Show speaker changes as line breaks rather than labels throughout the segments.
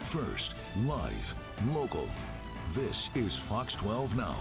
First, live, local. This is Fox 12 Now.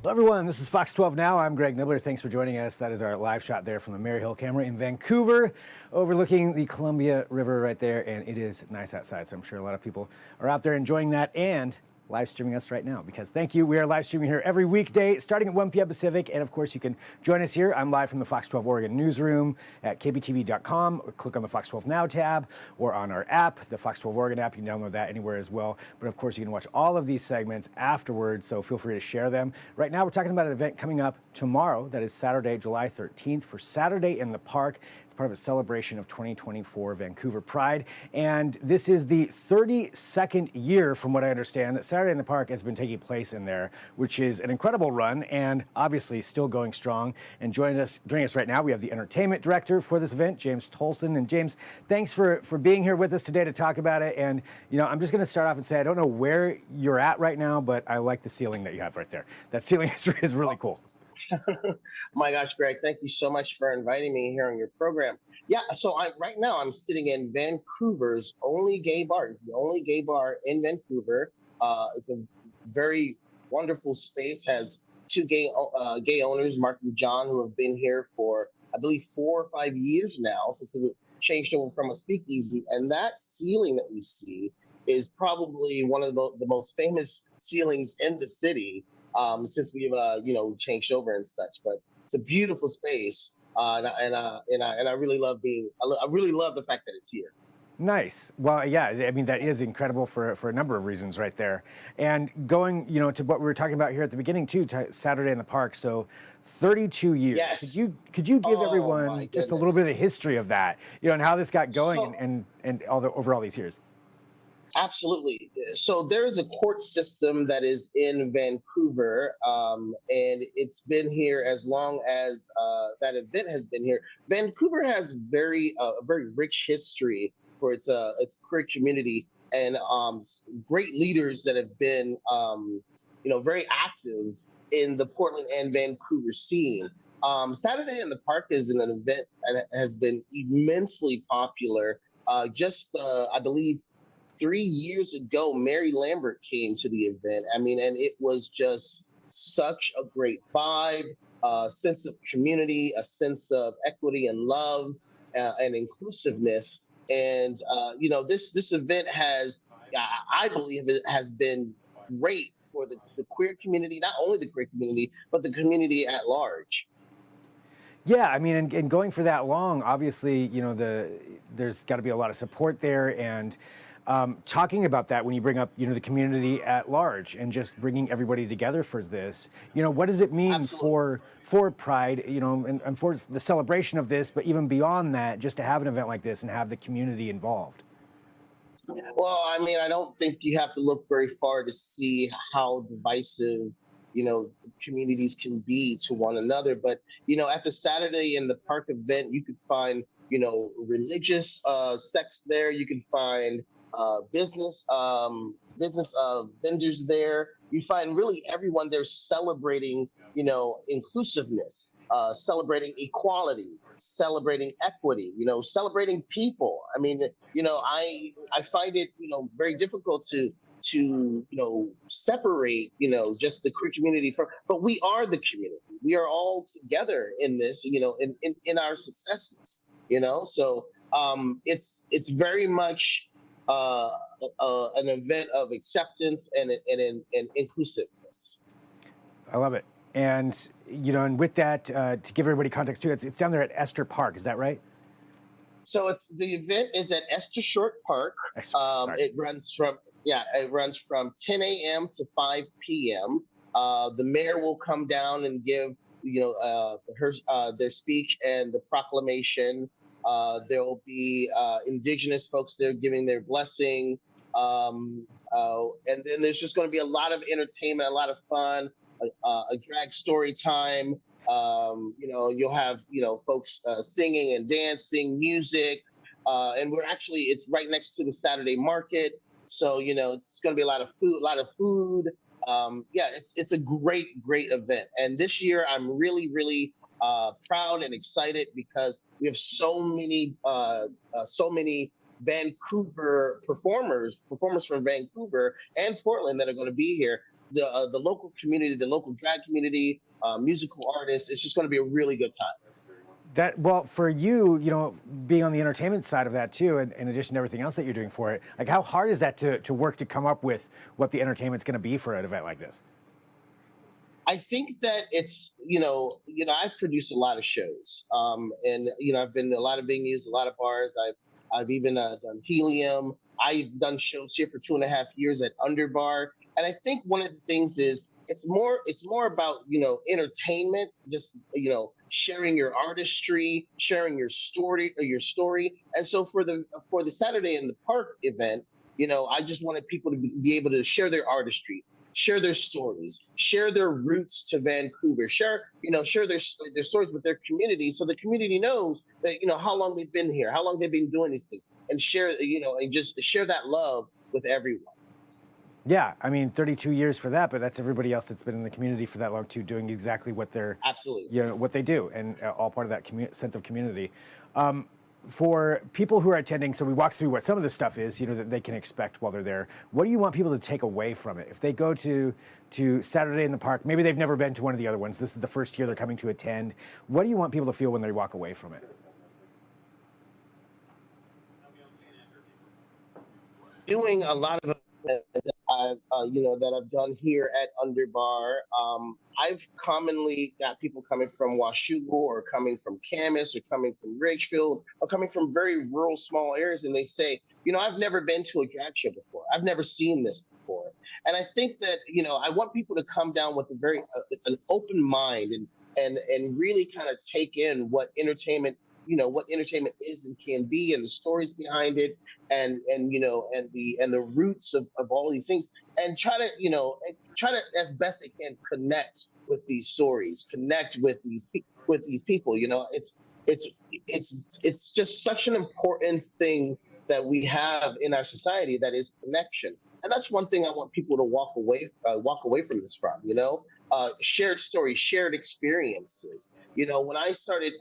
Hello everyone, this is Fox 12 Now. I'm Greg Nibbler. Thanks for joining us. That is our live shot there from the Maryhill camera in Vancouver, overlooking the Columbia River right there, and it is nice outside, so I'm sure a lot of people are out there enjoying that and live streaming us right now, because thank you. We are live streaming here every weekday starting at 1 p.m. Pacific, and of course you can join us here. I'm live from the Fox 12 Oregon newsroom at kptv.com, or click on the Fox 12 Now tab, or on our app, the Fox 12 Oregon app. You can download that anywhere as well, but of course you can watch all of these segments afterwards, so feel free to share them. Right now we're talking about an event coming up tomorrow, that is Saturday, July 13th, for Saturday in the Park. It's part of a celebration of 2024 Vancouver Pride, and this is the 32nd year, from what I understand, that Saturday in the Park has been taking place in there, which is an incredible run and obviously still going strong. And joining us right now, we have the entertainment director for this event, James Tolson. And James, thanks for being here with us today to talk about it. And you know, I'm just going to start off and say I don't know where you're at right now, but I like the ceiling that you have right there. That ceiling is really cool.
My gosh, Greg, thank you so much for inviting me here on your program. Yeah, so right now I'm sitting in Vancouver's only gay bar. It's the only gay bar in Vancouver. It's a very wonderful space, has two gay owners, Mark and John, who have been here for, I believe, 4 or 5 years now, since it changed over from a speakeasy. And that ceiling that we see is probably one of the most famous ceilings in the city, since we've changed over and such. But it's a beautiful space, and I really love I really love the fact that it's here.
Nice. Well, yeah, I mean, that is incredible for a number of reasons right there. And going, to what we were talking about here at the beginning too, Saturday in the Park. So 32 years.
Yes.
Could you give everyone just a little bit of the history of that, and how this got going and over all these years?
Absolutely. So there is a court system that is in Vancouver, and it's been here as long as that event has been here. Vancouver has a very rich history for its queer community, and great leaders that have been very active in the Portland and Vancouver scene. Saturday in the Park is an event that has been immensely popular. I believe 3 years ago, Mary Lambert came to the event. I mean, and it was just such a great vibe, a sense of community, a sense of equity and love and inclusiveness. And, this event I believe it has been great for the queer community, not only the queer community, but the community at large.
Yeah, I mean, and going for that long, obviously, there's got to be a lot of support there, and talking about that when you bring up, the community at large and just bringing everybody together for this, what does it mean for Pride, and for the celebration of this, but even beyond that, just to have an event like this and have the community involved?
Well, I mean, I don't think you have to look very far to see how divisive, communities can be to one another. But, at the Saturday in the Park event, you could find, religious sects there. You can find business vendors there. You find really everyone there celebrating, inclusiveness, celebrating equality, celebrating equity, celebrating people. I mean, I find it, very difficult to separate, just the queer community from, but we are the community. We are all together in this, in our successes, so it's very much an event of acceptance and inclusiveness.
I love it. And, and with that, to give everybody context too, it's down there at Esther Park. Is that right?
So the event is at Esther Park. It runs from 10 a.m. to 5 p.m. The mayor will come down and give, their speech and the proclamation. There will be indigenous folks there giving their blessing. And then there's just going to be a lot of entertainment, a lot of fun, a drag story time. You'll have, folks singing and dancing, music. And it's right next to the Saturday market. So, it's going to be a lot of food. It's a great event. And this year I'm really, really proud and excited because we have so many Vancouver performers from Vancouver and Portland that are going to be here. The local community, the local drag community, musical artists. It's just going to be a really good time.
That, well, for you, being on the entertainment side of that too, and in addition to everything else that you're doing for it, like how hard is that to work to come up with what the entertainment's going to be for an event like this?
I think that it's I've produced a lot of shows, and I've been to a lot of venues, a lot of bars. I've even done Helium. I've done shows here for 2.5 years at Underbar, and I think one of the things is it's more about entertainment, just sharing your artistry, sharing your story. And so for the Saturday in the Park event, I just wanted people to be able to share their artistry, share their stories, share their roots to Vancouver, share their stories with their community, so the community knows that how long they've been here, how long they've been doing these things, and and just share that love with everyone.
Yeah, I mean, 32 years for that, but that's everybody else that's been in the community for that long too, doing exactly what they're
Absolutely.
what they do, and all part of that sense of community. For people who are attending, so we walked through what some of the stuff is, that they can expect while they're there. What do you want people to take away from it? If they go to Saturday in the Park, maybe they've never been to one of the other ones. This is the first year they're coming to attend. What do you want people to feel when they walk away from it?
Doing a lot of events that I've done here at Underbar. I've commonly got people coming from Washougal, or coming from Camas, or coming from Ridgefield, or coming from very rural, small areas, and they say, I've never been to a drag show before. I've never seen this before. And I think that I want people to come down with an open mind, and really kind of take in what entertainment is and can be, and the stories behind it, and the roots of all these things, and try to as best they can connect with these stories, connect with these people. It's just such an important thing that we have in our society, that is connection. And that's one thing I want people to walk away from this from. Shared stories, shared experiences. When I started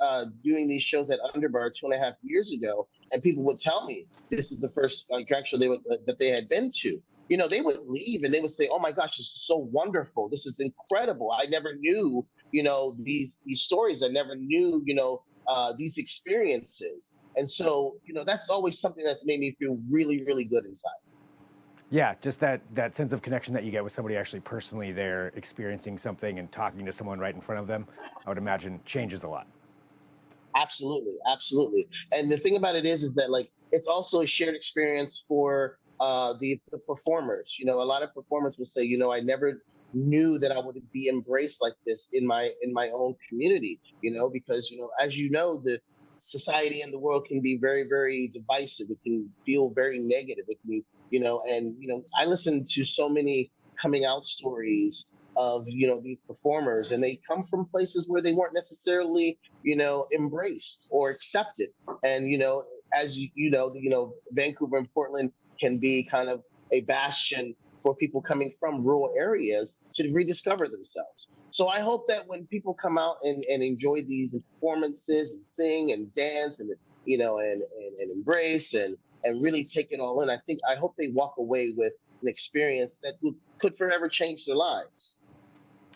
doing these shows at Underbar 2.5 years ago, and people would tell me this is the first drag show that they had been to, they would leave and they would say, "Oh my gosh, this is so wonderful! This is incredible! I never knew, these stories. I never knew, these experiences." And so, that's always something that's made me feel really, really good inside.
Yeah, just that sense of connection that you get with somebody actually personally there experiencing something and talking to someone right in front of them, I would imagine changes a lot.
Absolutely, absolutely. And the thing about it is that, like, it's also a shared experience for the performers. A lot of performers will say, I never knew that I would be embraced like this in my own community. Because as the society and the world can be very, very divisive. It can feel very negative. It can be, I listen to so many coming out stories of these performers, and they come from places where they weren't necessarily embraced or accepted. And as Vancouver and Portland can be kind of a bastion for people coming from rural areas to rediscover themselves. So I hope that when people come out and enjoy these performances and sing and dance and and embrace and really take it all in, I hope they walk away with an experience that could forever change their lives.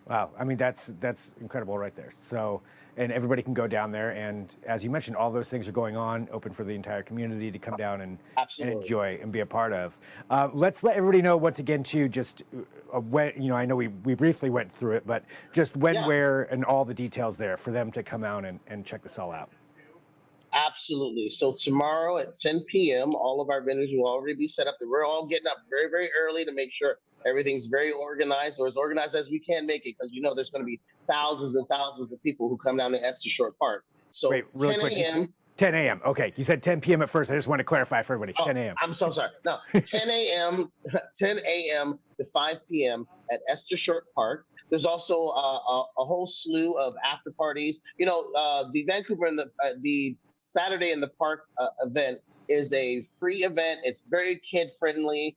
Wow, I mean that's incredible right there. So, and everybody can go down there, and as you mentioned, all those things are going on, open for the entire community to come down and enjoy and be a part of. Let's let everybody know once again too, just when I know we briefly went through it, but just when,
Yeah.
where, and all the details there for them to come out and check this all out.
Absolutely. So tomorrow at 10 p.m., all of our vendors will already be set up. We're all getting up very, very early to make sure everything's very organized, or as organized as we can make it, because there's going to be thousands and thousands of people who come down to Esther Park. So
Wait, really
10
quick.
a.m.
10 a.m. Okay, you said 10 p.m. at first. I just want to clarify for everybody. 10 a.m.
I'm so sorry. No, 10 a.m. 10 a.m. to 5 p.m. at Esther Park. There's also a whole slew of after parties. The Vancouver and the Saturday in the Park event is a free event. It's very kid friendly.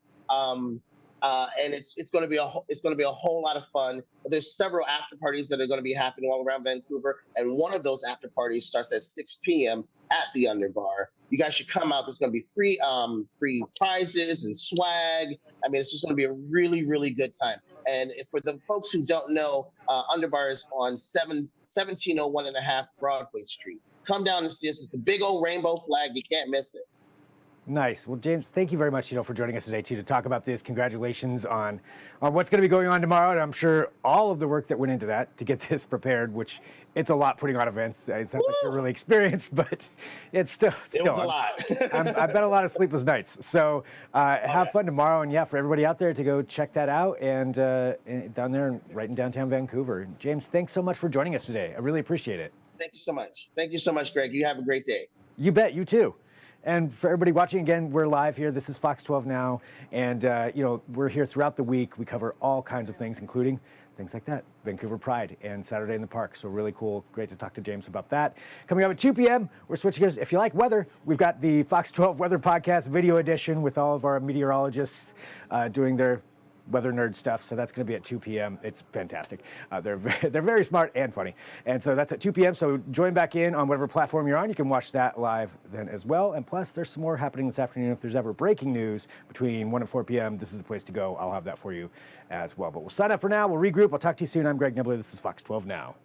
and it's going to be a whole lot of fun. There's several after parties that are going to be happening all around Vancouver, and one of those after parties starts at 6 p.m. at the Underbar. You guys should come out. There's going to be free prizes and swag. I mean, it's just going to be a really, really good time. And for the folks who don't know, Underbar is on 1701 and a half Broadway Street. Come down and see us. It's a big old rainbow flag. You can't miss it.
Nice. Well, James, thank you very much, for joining us today, too, to talk about this. Congratulations on what's going to be going on tomorrow. And I'm sure all of the work that went into that to get this prepared, which it's a lot putting on events. It sounds like you're really experienced, but it's still
it was a lot.
I bet a lot of sleepless nights. So have fun tomorrow. And yeah, for everybody out there to go check that out and down there right in downtown Vancouver. James, thanks so much for joining us today. I really appreciate it.
Thank you so much. Thank you so much, Greg. You have a great day.
You bet. You too. And for everybody watching, again, we're live here. This is Fox 12 Now, and we're here throughout the week. We cover all kinds of things, including things like that, Vancouver Pride and Saturday in the Park. So really cool. Great to talk to James about that. Coming up at 2 p.m., we're switching gears. If you like weather, we've got the Fox 12 Weather Podcast video edition with all of our meteorologists doing their weather nerd stuff. So that's going to be at 2 p.m. It's fantastic. They're very smart and funny. And so that's at 2 p.m. So join back in on whatever platform you're on. You can watch that live then as well. And plus, there's some more happening this afternoon. If there's ever breaking news between 1 and 4 p.m., this is the place to go. I'll have that for you as well. But we'll sign up for now. We'll regroup. I'll talk to you soon. I'm Greg Nibbler. This is Fox 12 Now.